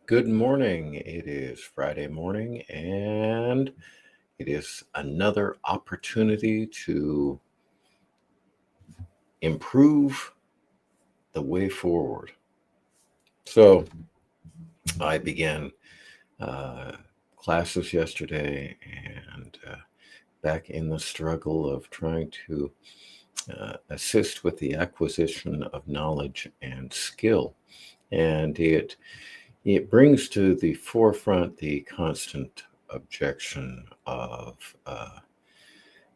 Good morning. It is Friday morning, and it is another opportunity to improve the way forward. So, I began uh, classes yesterday and back in the struggle of trying to assist with the acquisition of knowledge and skill. And it brings to the forefront the constant objection of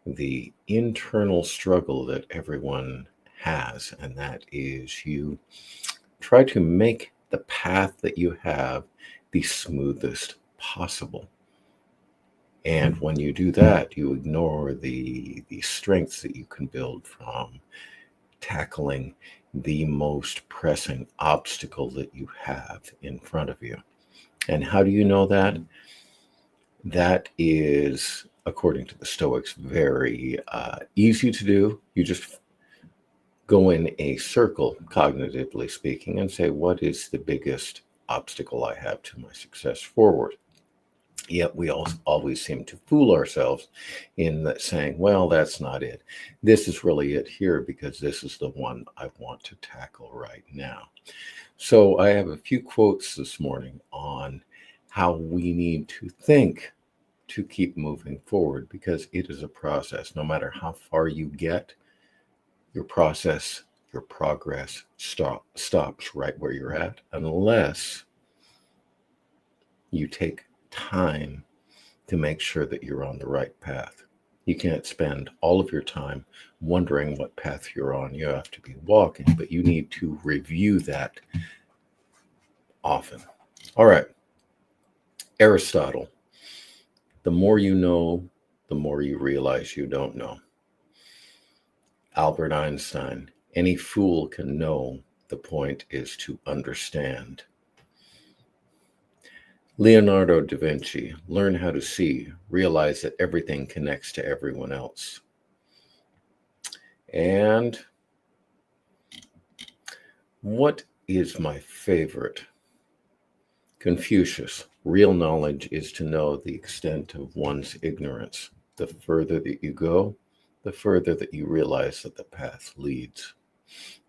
the internal struggle that everyone has, and that is you try to make the path that you have the smoothest possible. And when you do that, you ignore the strengths that you can build from tackling the most pressing obstacle that you have in front of you. And how do you know that? That is, according to the Stoics, very easy to do. You just go in a circle, cognitively speaking, and say, what is the biggest obstacle I have to my success forward? Yet we always seem to fool ourselves in that saying, well, that's not it. This is really it here because this is the one I want to tackle right now. So I have a few quotes this morning on how we need to think to keep moving forward, because it is a process. No matter how far you get, your process, your progress stops right where you're at, unless you take time to make sure that you're on the right path. You can't spend all of your time wondering what path you're on. You have to be walking, but you need to review that often. All right. Aristotle. The more you know, the more you realize you don't know. Albert Einstein. Any fool can know. The point is to understand. Leonardo da Vinci. Learn how to see. Realize that everything connects to everyone else. And what is my favorite? Confucius. Real knowledge is to know the extent of one's ignorance. The further that you go, the further that you realize that the path leads.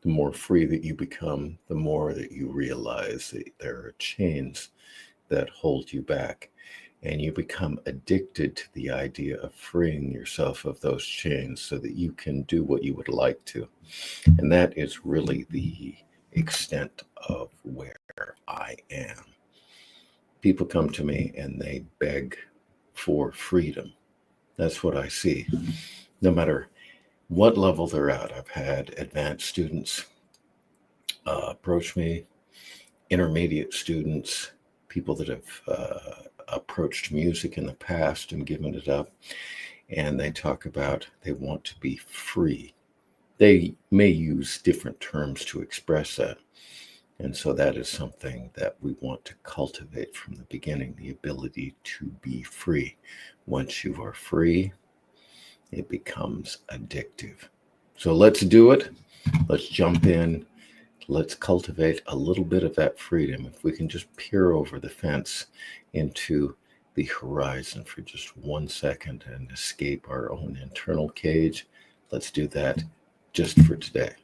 The more free that you become, the more that you realize that there are chains that hold you back. And you become addicted to the idea of freeing yourself of those chains so that you can do what you would like to. And that is really the extent of where I am. People come to me and they beg for freedom. That's what I see. No matter what level they're at. I've had advanced students approach me, intermediate students, people that have approached music in the past and given it up, and they talk about they want to be free. They may use different terms to express that. And so that is something that we want to cultivate from the beginning, the ability to be free. Once you are free, it becomes addictive. So let's do it. Let's jump in. Let's cultivate a little bit of that freedom. If we can just peer over the fence into the horizon for just 1 second and escape our own internal cage, let's do that just for today.